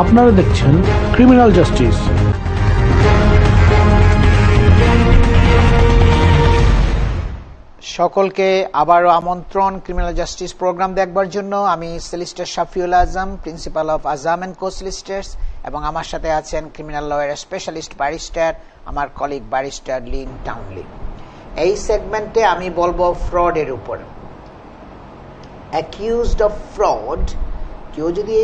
আপনারা দেখছেন criminal justice. সকলকে আবারও আমন্ত্রণ ক্রিমিনাল জাস্টিস প্রোগ্রাম দেখবার জন্য। আমি solicitor Shafiul Azam, principal of Azam and co solicitors, এবং আমার সাথে আছেন ক্রিমিনাল লয়ের স্পেশালিস্ট ব্যারিস্টার, আমার কলিগ ব্যারিস্টার লিন টাউনলি। এই সেগমেন্টে আমি বলবো ফ্রডের উপর। অ্যাকিউজড অফ ফ্রড, কেউ যদি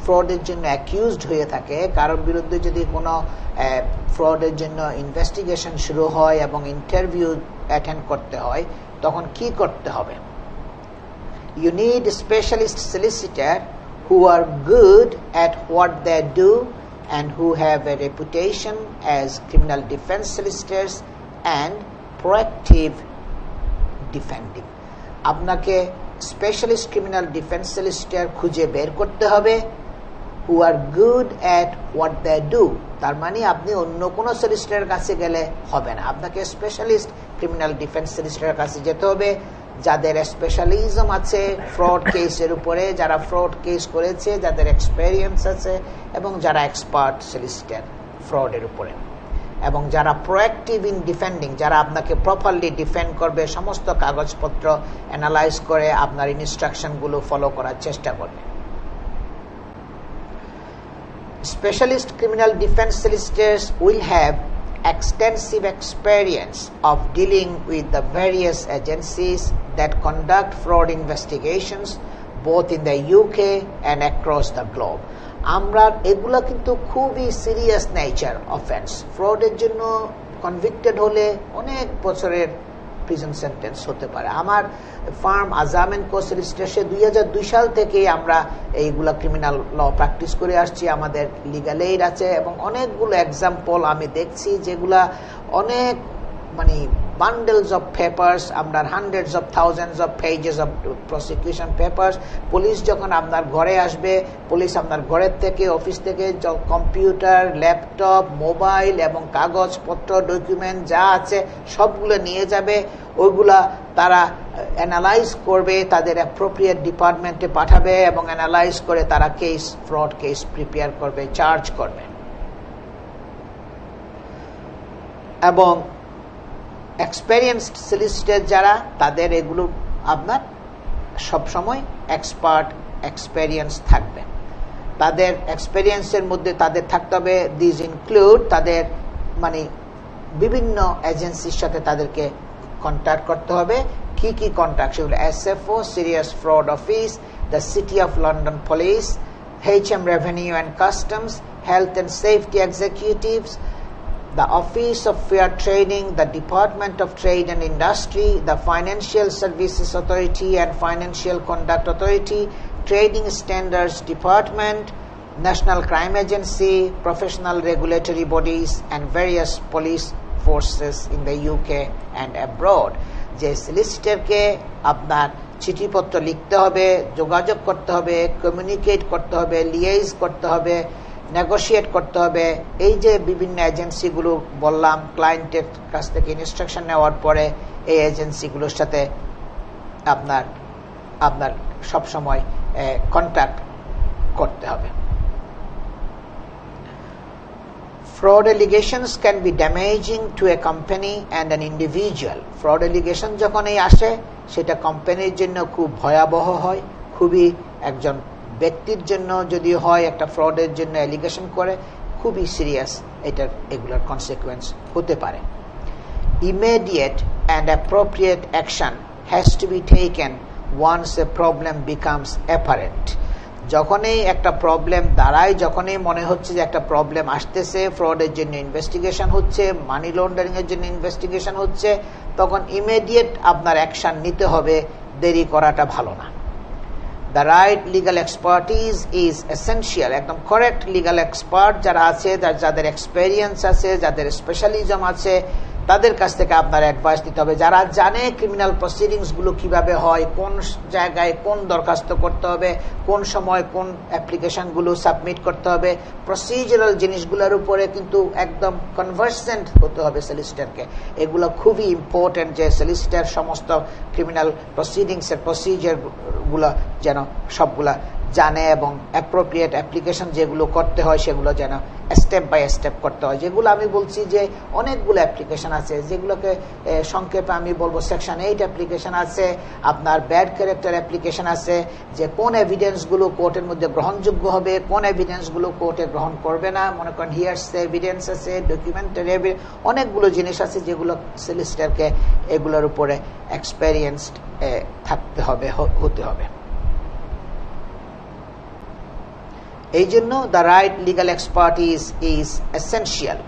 ফ্রডের জন্য অ্যাকিউজড হয়ে থাকে, কারোর বিরুদ্ধে যদি কোনো ফ্রডের জন্য ইনভেস্টিগেশন শুরু হয় এবং ইন্টারভিউ অ্যাটেন্ড করতে হয়, তখন কি করতে হবে? You need specialist solicitor who are good at what they do and who have a reputation as criminal defense solicitors and proactive defending. আপনাকে স্পেশালিস্ট ক্রিমিনাল ডিফেন্স সলিসিটর খুঁজে বের করতে হবে who are good at what they do। তার মানে আপনি অন্য কোনো সলিসিটরের কাছে গেলে হবে না, আপনাকে স্পেশালিস্ট ক্রিমিনাল ডিফেন্স সলিসিটরের কাছে যেতে হবে, যাদের স্পেশালিজম আছে ফ্রড কেসের উপরে, যারা ফ্রড কেস করেছে, যাদের এক্সপেরিয়েন্স আছে, এবং যারা এক্সপার্ট সলিসিটর ফ্রডের উপরে, এবং যারা প্রোঅ্যাক্টিভ ইন ডিফেন্ডিং, যারা আপনাকে প্রপারলি ডিফেন্ড করবে, সমস্ত কাগজপত্র অ্যানালাইজ করে আপনার ইনস্ট্রাকশনগুলো ফলো করার চেষ্টা করবে। Specialist criminal defense solicitors will have extensive experience of dealing with the various agencies that conduct fraud investigations both in the UK and across the globe. আমরা এগুলা কিন্তু খুবই সিরিয়াস নেচার অফেন্স। ফ্রডের জন্য কনভিক্টেড হলে অনেক বছরের প্রিজন সেন্টেন্স হতে পারে। আমার ফার্ম আজম এন্ড কো সলিসিটরসে 2002 সাল থেকে আমরা এইগুলা ক্রিমিনাল ল প্র্যাকটিস করে আসছি। আমাদের লিগ্যাল এইড আছে এবং অনেকগুলো এক্সাম্পল আমি দেখছি যেগুলা অনেক bundles of papers, আমরা hundreds of thousands of pages of prosecution papers। Police যখন আপনার ঘরে আসবে, পুলিশ আপনার ঘরের থেকে, অফিস থেকে কম্পিউটার, ল্যাপটপ, মোবাইল এবং কাগজপত্র, ডকুমেন্ট যা আছে সবগুলো নিয়ে যাবে। ওইগুলা তারা অ্যানালাইজ করবে, তাদের অ্যাপ্রোপ্রিয়েট ডিপার্টমেন্টে পাঠাবে এবং অ্যানালাইজ করে তারা কেস, ফ্রড কেস প্রিপেয়ার করবে, চার্জ করবে। এবং এক্সপেরিয়েন্সড সলিসিটর যারা, তাদের এগুলো আপনার সবসময় এক্সপার্ট এক্সপেরিয়েন্স থাকবে। তাদের এক্সপেরিয়েন্সের মধ্যে তাদের থাকতে হবে, দিস ইনক্লুড তাদের বিভিন্ন এজেন্সির সাথে তাদেরকে কন্ট্যাক্ট করতে হবে। কি কি কন্ট্যাক্ট? সেগুলো SFO, serious fraud office, the city of London police, HM revenue and customs, health and safety executives, the Office of Fair Trading, the Department of Trade and Industry, the Financial Services Authority and Financial Conduct Authority, Trading Standards Department, National Crime Agency, professional regulatory bodies, and various police forces in the UK and abroad. যে সলিসিটরকে আপনার চিঠিপত্র লিখতে হবে, যোগাযোগ করতে হবে, communicate করতে হবে, লিয়েজ করতে হবে, নেগোশিয়েট করতে হবে, এই যে বিভিন্ন এজেন্সিগুলো বললাম, ক্লায়েন্টের কাছ থেকে ইনস্ট্রাকশন নেওয়ার পরে এই এজেন্সিগুলোর সাথে আপনার সবসময় কন্ট্যাক্ট করতে হবে। Fraud allegations can be damaging to a company and an individual. Fraud allegation যখনই আসে, সেটা কোম্পানির জন্য খুব ভয়াবহ হয়, খুবই একজন ব্যক্তির জন্য যদি হয় একটা ফ্রডের জন্য অ্যালিগেশন করে, খুবই সিরিয়াস এগুলোর কনসিকুয়েন্স হতে পারে। Immediate and appropriate action has to be taken once a problem becomes apparent. যখনই একটা প্রবলেম দাঁড়ায়, যখনই মনে হচ্ছে যে একটা প্রবলেম আসতেছে, ফ্রডের জন্য ইনভেস্টিগেশন হচ্ছে, মানি লন্ডারিং এর জন্য ইনভেস্টিগেশন হচ্ছে, তখন ইমিডিয়েট আপনার অ্যাকশন নিতে হবে, দেরি করাটা ভালো না। The right legal expertise is essential. একদম কারেক্ট লিগাল এক্সপার্ট যারা আছে, যাদের এক্সপেরিয়েন্স আছে, যাদের স্পেশালিজম আছে, তাদের কাছ থেকে আপনার অ্যাডভাইস নিতে হবে, যারা জানে ক্রিমিনাল প্রসিডিংসগুলো কিভাবে হয়, কোন জায়গায় কোন দরখাস্ত করতে হবে, কোন সময় কোন অ্যাপ্লিকেশনগুলো সাবমিট করতে হবে, প্রসিজারাল জিনিসগুলোর উপরে কিন্তু একদম কনভার্সেন্ট হতে হবে সলিসিটরকে। এগুলো খুবই ইম্পর্টেন্ট যে সলিসিটর সমস্ত ক্রিমিনাল প্রসিডিংসের প্রসিজারগুলো যেন সবগুলা জানে এবং অ্যাপ্রোপ্রিয়েট অ্যাপ্লিকেশন যেগুলো করতে হয় সেগুলো যেন স্টেপ বাই স্টেপ করতে হয়। যেগুলো আমি বলছি যে অনেকগুলো অ্যাপ্লিকেশন আছে, যেগুলোকে সংক্ষেপে আমি বলবো সেকশন 8 অ্যাপ্লিকেশন আছে, আপনার ব্যাড ক্যারেক্টার অ্যাপ্লিকেশন আছে, যে কোন এভিডেন্সগুলো কোর্টের মধ্যে গ্রহণযোগ্য হবে, কোন এভিডেন্সগুলো কোর্টে গ্রহণ করবে না। মনে করেন হিয়ারসে এভিডেন্স আছে, ডকুমেন্টারি এভিডেন্স, অনেকগুলো জিনিস আছে যেগুলো সলিসিটরকে এগুলোর উপরে এক্সপেরিয়েন্সড থাকতে হবে, হতে হবে। এই জন্য the right legal expertise is essential.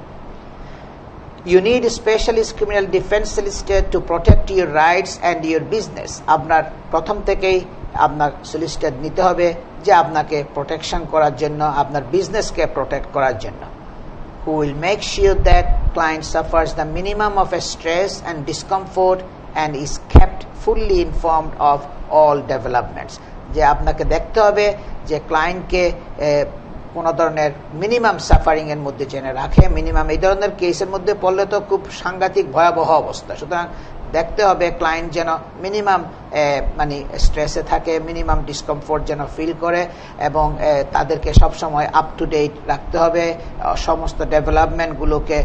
You need a specialist criminal defense solicitor to protect your rights and your business. আপনার প্রথম থেকেই আপনার সলিসিটর নিতে হবে যে আপনাকে প্রোটেকশন করার জন্য, আপনার বিজনেসকে প্রোটেক্ট করার জন্য। Who will make sure that client suffers the minimum of stress and discomfort and is kept fully informed of all developments. যে আপনাকে দেখতে হবে যে ক্লায়েন্টকে কোন ধরনের মিনিমাম সাফারিং এর মধ্যে জেনে রাখে। মিনিমাম এই ধরনের কেসের মধ্যে পড়লে তো খুব সাংঘাতিক ভয়াবহ অবস্থা। সুতরাং দেখতে হবে ক্লায়েন্ট যেন মিনিমাম মানে স্ট্রেসে থাকে, মিনিমাম ডিসকমফোর্ট যেন ফিল করে, এবং তাদেরকে সবসময় আপ টু ডেট রাখতে হবে। সমস্ত ডেভেলপমেন্টগুলোকে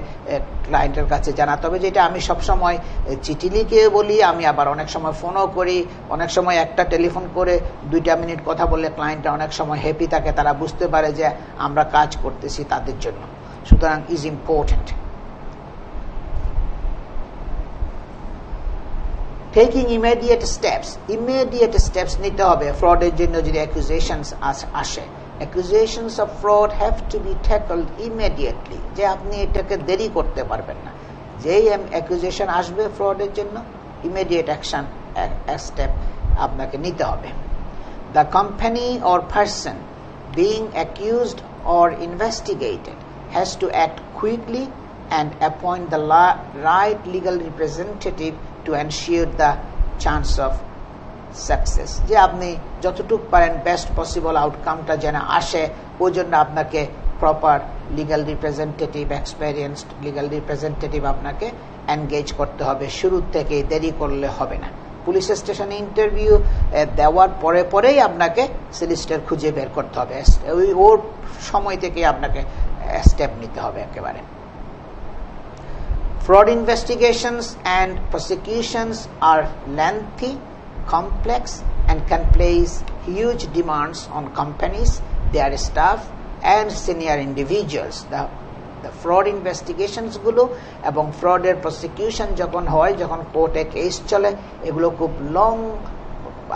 ক্লায়েন্টের কাছে জানাতে হবে, যেটা আমি সবসময় চিঠি লিখে বলি, আমি আবার অনেক সময় ফোনও করি। অনেক সময় একটা টেলিফোন করে 2 মিনিট কথা বললে ক্লায়েন্টরা অনেক সময় হ্যাপি থাকে, তারা বুঝতে পারে যে আমরা কাজ করতেছি তাদের জন্য। সুতরাং is important. Taking immediate steps নিতে হবে ফ্রডের জন্য। যদি অ্যাকুজেশনস আসে, accusations of fraud have to be tackled immediately, যে আপনি এটাকে দেরি করতে পারবেন না। যেই অ্যাকুজেশন আসবে ফ্রডের জন্য, ইমিডিয়েট অ্যাকশন স্টেপ আপনাকে নিতে হবে। The company or person being accused or investigated has to act quickly and appoint the right legal representative to ensure the chance of success. যে আপনি যতটুকু পারেন বেস্ট পসিবল আউটকামটা যেন আসে, ওই জন্য আপনাকে proper legal representative, experienced legal representative আপনাকে এনগেজ করতে হবে। শুরু থেকে দেরি করলে হবে না। পুলিশ স্টেশনে ইন্টারভিউ দেওয়ার পরেই আপনাকে সলিসিটর খুঁজে বের করতে হবে। ওর সময় থেকে আপনাকে স্টেপ নিতে হবে একেবারে। Fraud investigations and prosecutions are lengthy, complex, and can place huge demands on companies, their staff, and senior individuals. The fraud investigations গুলো এবং ফ্রডের প্রসিকিউশন যখন হয়, যখন কোর্টে কেস চলে, এগুলো খুব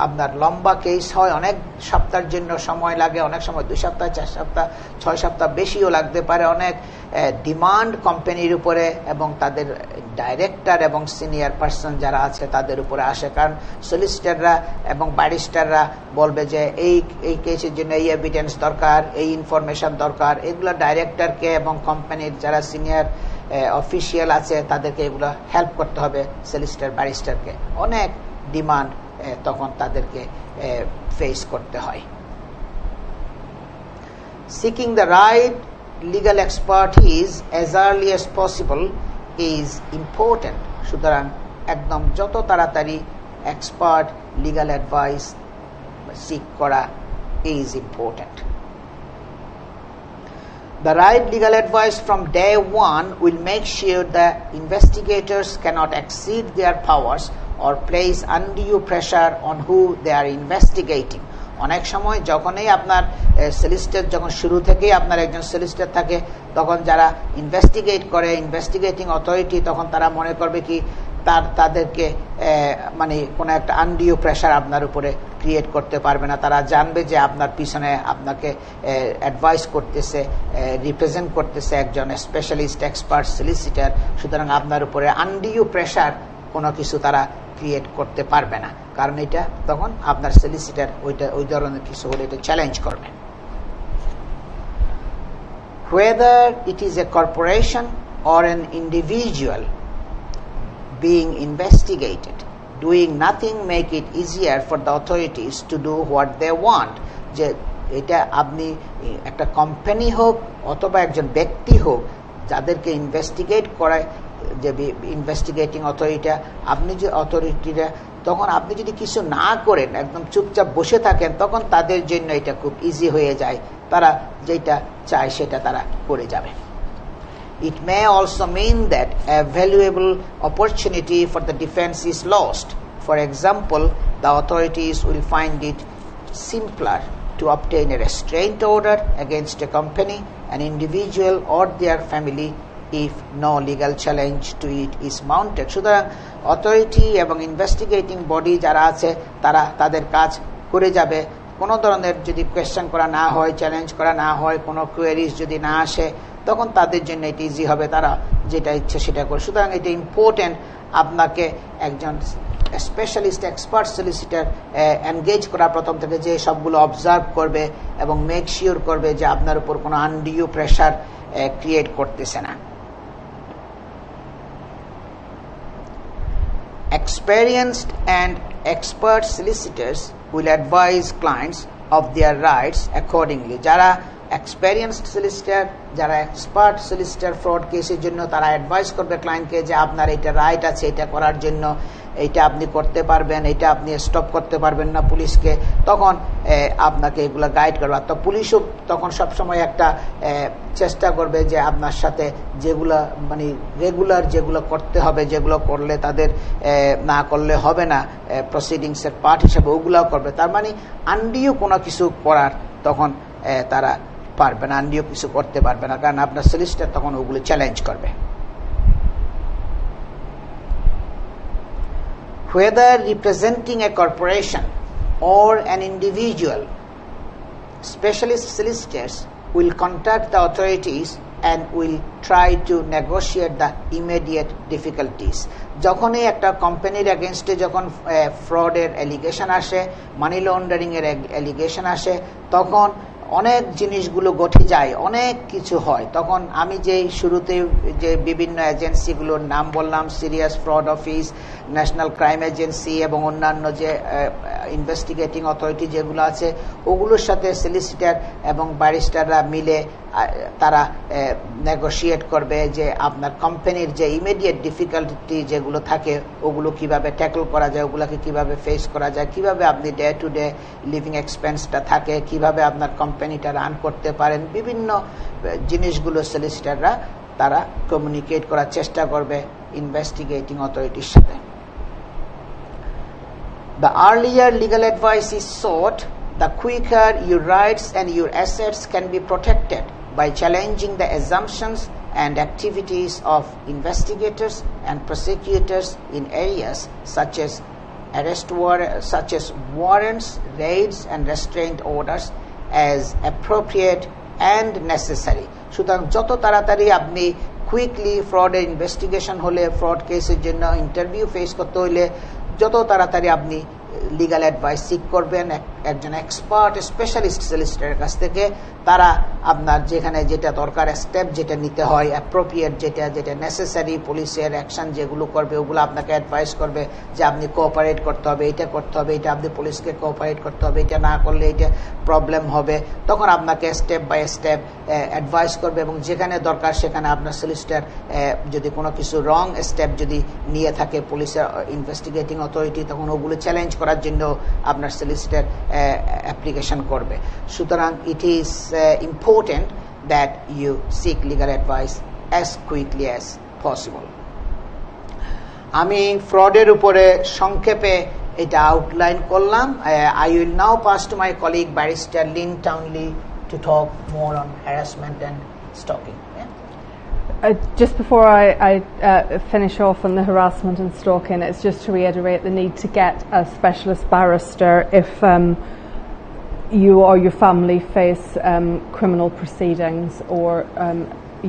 আপনার লম্বা কেস হয়। অনেক সপ্তাহের জন্য সময় লাগে, অনেক সময় 2 সপ্তাহ, 4 সপ্তাহ, 6 সপ্তাহ বেশিও লাগতে পারে। অনেক ডিমান্ড কোম্পানির উপরে এবং তাদের ডাইরেক্টর এবং সিনিয়র পার্সন যারা আছে তাদের উপরে আসে। কারণ সলিসিটররা এবং ব্যারিস্টাররা বলবে যে এই কেসের জন্য এই এভিডেন্স দরকার, এই ইনফরমেশন দরকার। এগুলো ডাইরেক্টরকে এবং কোম্পানির যারা সিনিয়র অফিসিয়াল আছে তাদেরকে এগুলো হেল্প করতে হবে সলিসিটর ব্যারিস্টারকে। অনেক ডিমান্ড তখন তাদেরকে ফেস করতে হয়। Seeking the right legal expertise as early as possible is important. সুতরাং একদম যত তাড়াতাড়ি এক্সপার্ট লিগ্যাল অ্যাডভাইস সিক করা is important. The right legal advice from day one will make sure that investigators cannot exceed their powers or place undue pressure on who they are investigating. অনেক সময় যখনই আপনার solicitor, যখন শুরু থেকেই আপনার একজন সলিসিটর থাকে, তখন যারা ইনভেস্টিগেট করে, ইনভেস্টিগেটিং অথরিটি, তখন তারা মনে করবে কি তাদেরকে মানে কোনো একটা আনডিউ প্রেশার আপনার উপরে ক্রিয়েট করতে পারবে না। তারা জানবে যে আপনার পিছনে আপনাকে অ্যাডভাইস করতেছে, রিপ্রেজেন্ট করতেছে একজন স্পেশালিস্ট এক্সপার্ট সলিসিটর। সুতরাং আপনার উপরে আনডিউ প্রেশার কোনো কিছু তারা ক্রিয়েট করতে পারবে না, কারণ এটা তখন আপনার সলিসিটর ওই ধরনের কিছু হলে এটা চ্যালেঞ্জ করবে। Whether it is a corporation or an individual being investigated, doing nothing make it easier for the authorities to do what they want. যে এটা আপনি একটা কোম্পানি হোক অথবা একজন ব্যক্তি হোক, যাদেরকে ইনভেস্টিগেট করায় যে ইনভেস্টিগেটিং অথরিটি, আপনি যে অথরিটিরা তখন আপনি যদি কিছু না করেন, একদম চুপচাপ বসে থাকেন, তখন তাদের জন্য এটা খুব ইজি হয়ে যায়, তারা যেটা চায় সেটা তারা করে যাবে। It may also mean that a valuable opportunity for the defense is lost. For example, the authorities will find it simpler to obtain a restraint order against a company, an individual or their family if no legal challenge to it is mounted. সুতরাং authority এবং investigating body যারা আছে তারা তাদের কাজ করে যাবে, কোনো ধরনের যদি কোয়েশ্চেন করা না হয়, চ্যালেঞ্জ করা না হয়, কোনো কোয়েরিজ যদি না আসে, তখন তাদের জন্য এটা ইজি হবে, তারা যেটা ইচ্ছে সেটা করে। সুতরাং এটা ইম্পর্টেন্ট আপনাকে একজন স্পেশালিস্ট এক্সপার্ট সলিসিটার এনগেজ করা প্রথম থেকে, যে সবগুলো অবজার্ভ করবে এবং মেক শিওর করবে যে আপনার উপর কোনো আনডিউ প্রেশার ক্রিয়েট করতেছে না। Experienced and expert solicitors will advise clients of their rights accordingly. যারা এক্সপেরিয়েন্সড সলিসিটার, যারা এক্সপার্ট সলিসিটার ফ্রড কেসের জন্য, তারা অ্যাডভাইস করবে ক্লায়েন্টকে যে আপনার এটা রাইট আছে, এটা করার জন্য, এইটা আপনি করতে পারবেন, এটা আপনি স্টপ করতে পারবেন না পুলিশকে, তখন আপনাকে এগুলো গাইড করবে। তো পুলিশও তখন সবসময় একটা চেষ্টা করবে যে আপনার সাথে যেগুলো মানে রেগুলার যেগুলো করতে হবে, যেগুলো করলে তাদের না করলে হবে না প্রসিডিংসের পার্ট হিসেবে, ওগুলোও করবে। তার মানে আনডিউ কোনো কিছু করার তখন তারা পারবে না, আনডিউ কিছু করতে পারবে না, কারণ আপনার সলিসিটার তখন ওগুলো চ্যালেঞ্জ করবে। Whether representing a corporation or an individual, specialist solicitors will contact the authorities and will try to negotiate the immediate difficulties. যখনই একটা কোম্পানির এগেনস্টে যখন ফ্রডের অ্যালিগেশন আসে, মানি লন্ডারিং এর অ্যালিগেশন আসে, তখন অনেক জিনিসগুলো ঘটে যায়, অনেক কিছু হয়। তখন আমি যে শুরুতে যে বিভিন্ন এজেন্সিগুলোর নাম বললাম, serious fraud office, national crime agency এবং অন্যান্য যে ইনভেস্টিগেটিং অথরিটি যেগুলো আছে, ওগুলোর সাথে সলিসিটার এবং ব্যারিস্টাররা মিলে তারা নেগোশিয়েট করবে যে আপনার কোম্পানির যে ইমিডিয়েট ডিফিকাল্টি যেগুলো থাকে ওগুলো কিভাবে ট্যাকল করা যায়, ওগুলোকে কিভাবে ফেস করা যায়, কিভাবে আপনি ডে টু ডে লিভিং এক্সপেন্সটা থাকে, কিভাবে আপনার কোম্পানিটা রান করতে পারেন, বিভিন্ন জিনিসগুলো সলিসিটাররা তারা কমিউনিকেট করার চেষ্টা করবে ইনভেস্টিগেটিং অথরিটির সাথে। The earlier legal advice is sought, the quicker your rights and your assets can be protected by challenging the assumptions and activities of investigators and prosecutors in areas such as warrants, raids and restraint orders as appropriate and necessary. সুতরাং যত তাড়াতাড়ি আপনি quickly ফ্রডের investigation হলে, fraud কেসের জন্য interview face করতে হলে, যত তাড়াতাড়ি আপনি লিগাল অ্যাডভাইস সিক করবেন একজন এক্সপার্ট স্পেশালিস্ট সলিসিটারের কাছ থেকে, তারা আপনার যেখানে যেটা দরকার স্টেপ যেটা নিতে হয়, অ্যাপ্রোপ্রিয়েট যেটা নেসেসারি পুলিশের অ্যাকশন যেগুলো করবে, ওগুলো আপনাকে অ্যাডভাইস করবে যে আপনি কোঅপারেট করতে হবে, এটা করতে হবে, এটা আপনি পুলিশকে কোঅপারেট করতে হবে, এটা না করলে এটা প্রবলেম হবে। তখন আপনাকে স্টেপ বাই স্টেপ অ্যাডভাইস করবে এবং যেখানে দরকার সেখানে আপনার সলিসিটার যদি কোনো কিছু রং স্টেপ যদি নিয়ে থাকে পুলিশের ইনভেস্টিগেটিং অথরিটি, তখন ওগুলো চ্যালেঞ্জ করার জন্য আপনার সলিসিটার অ্যাপ্লিকেশন করবে। সুতরাং it is important that you seek legal advice as quickly as possible. আমি ফ্রডের উপরে সংক্ষেপে এটা আউটলাইন করলাম। I will now pass to my colleague Barrister Lynn Townley to talk more on harassment and stalking. Just before I finish off on the harassment and stalking, it's just to reiterate the need to get a specialist barrister if you or your family face criminal proceedings or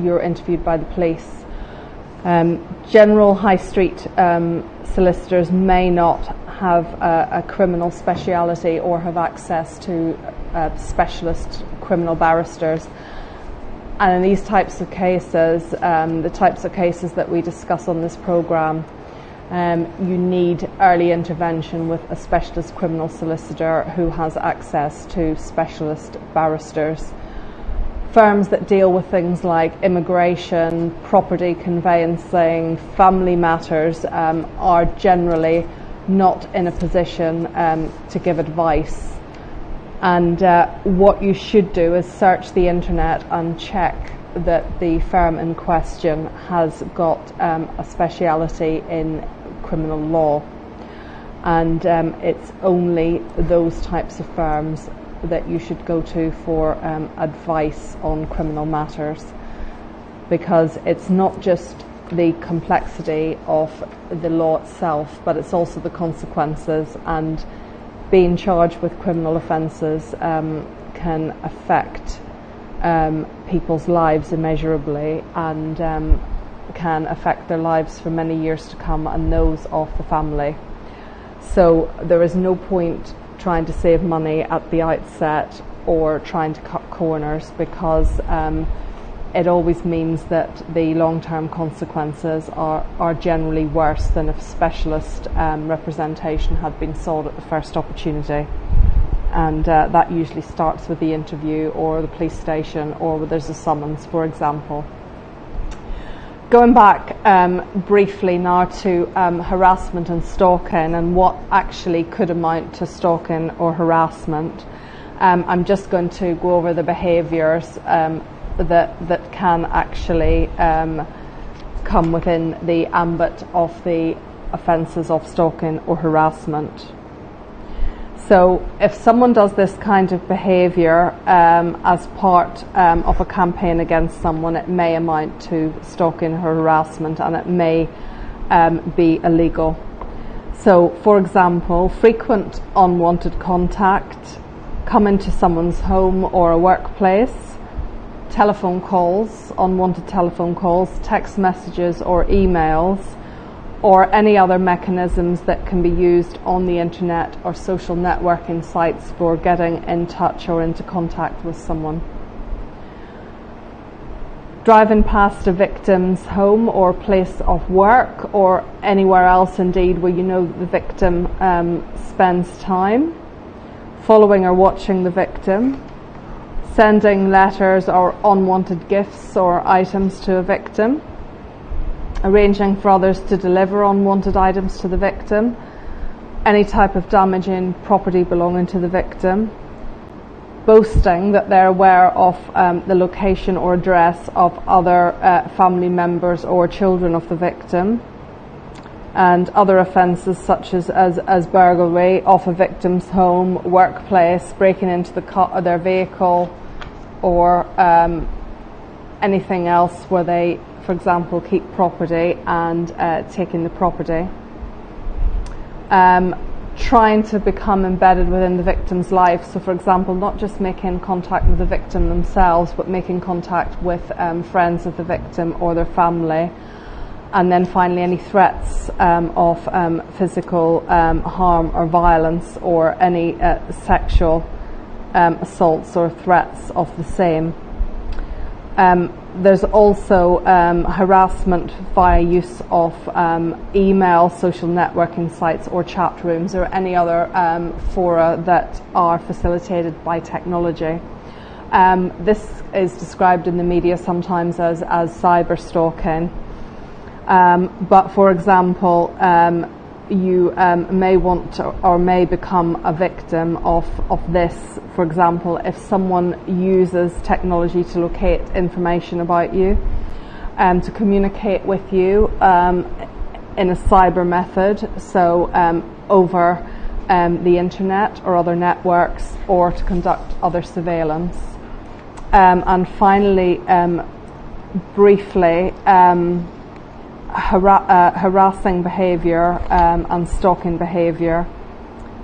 you're interviewed by the police. General high street solicitors may not have a criminal speciality or have access to specialist criminal barristers. And in these types of cases, the types of cases that we discuss on this programme, you need early intervention with a specialist criminal solicitor who has access to specialist barristers. Firms that deal with things like immigration, property conveyancing, family matters are generally not in a position to give advice. And what you should do is search the internet and check that the firm in question has got a speciality in criminal law. And it's only those types of firms that you should go to for advice on criminal matters, because it's not just the complexity of the law itself, but it's also the consequences, and being charged with criminal offences can affect people's lives immeasurably, and can affect their lives for many years to come and those of the family. So there is no point trying to save money at the outset or trying to cut corners, because it always means that the long-term consequences are generally worse than if specialist representation had been sought at the first opportunity. And that usually starts with the interview or the police station, or where there's a summons, for example. Going back briefly now to harassment and stalking, and what actually could amount to stalking or harassment, I'm just going to go over the behaviours that can actually come within the ambit of the offences of stalking or harassment. So if someone does this kind of behaviour as part of a campaign against someone, it may amount to stalking or harassment, and it may be illegal. So, for example, frequent unwanted contact, coming to someone's home or a workplace, telephone calls, unwanted telephone calls, text messages or emails, or any other mechanisms that can be used on the internet or social networking sites for getting in touch or into contact with someone. Driving past a victim's home or place of work, or anywhere else indeed where you know the victim spends time. Following or watching the victim. Sending letters or unwanted gifts or items to a victim. Arranging for others to deliver unwanted items to the victim, any type of damaging property belonging to the victim, boasting that they're aware of the location or address of other family members or children of the victim, and other offences such as burglary of a victim's home, workplace, breaking into their vehicle, or anything else where they, for example, keep property and taking the property. Trying to become embedded within the victim's life. So, for example, not just making contact with the victim themselves, but making contact with friends of the victim or their family. And then finally, any threats of physical harm or violence, or any sexual assaults or threats of the same. There's also harassment via use of email, social networking sites or chat rooms, or any other fora that are facilitated by technology. This is described in the media sometimes as cyber stalking. But for example, you may want to, or may become a victim of this. For example, if someone uses technology to locate information about you, to communicate with you in a cyber method, so over the internet or other networks, or to conduct other surveillance. And finally, briefly, harassing behaviour and stalking behaviour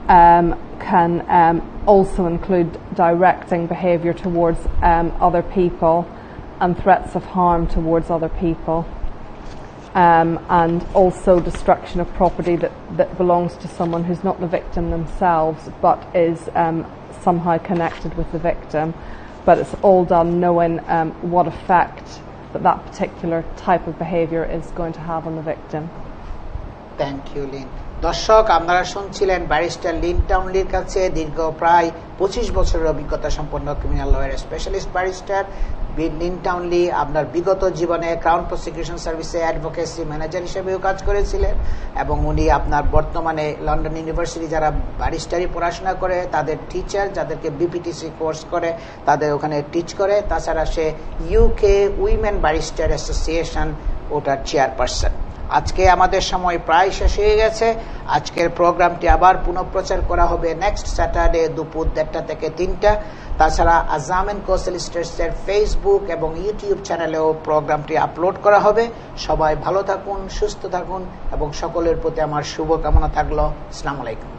can also include directing behaviour towards other people, and threats of harm towards other people, and also destruction of property that belongs to someone who's not the victim themselves, but is somehow connected with the victim. But it's all done knowing what effect that particular type of behaviour is going to have on the victim. Thank you, Lynn. দর্শক, আপনারা শুনছিলেন barrister Lin টাউনলির কাছে দীর্ঘ প্রায় 25 বছরের অভিজ্ঞতা সম্পন্ন criminal lawyer specialist barrister Lynn Townley আপনার বিগত জীবনে ক্রাউন প্রসিকিউশন সার্ভিসে অ্যাডভোকেসি ম্যানেজার হিসেবেও কাজ করেছিলেন এবং উনি আপনার বর্তমানে লন্ডন ইউনিভার্সিটি যারা ব্যারিস্টারি পড়াশোনা করে তাদের টিচার, যাদেরকে বিপিটিসি কোর্স করে তাদের ওখানে টিচ করে। তাছাড়া সে ইউকে উইমেন ব্যারিস্টার অ্যাসোসিয়েশন ওটার চেয়ারপারসন। আজকে আমাদের সময় প্রায় শেষ হয়ে গেছে। আজকের প্রোগ্রামটি আবার পুনঃপ্রচার করা হবে নেক্সট স্যাটারডে দুপুর 1টা থেকে 3টা। তাছাড়া আজম এন্ড কো সলিসিটরসের ফেসবুক এবং ইউটিউব চ্যানেলেও প্রোগ্রামটি আপলোড করা হবে। সবাই ভালো থাকুন, সুস্থ থাকুন এবং সকলের প্রতি আমার শুভকামনা থাকলো। আসসালামু আলাইকুম।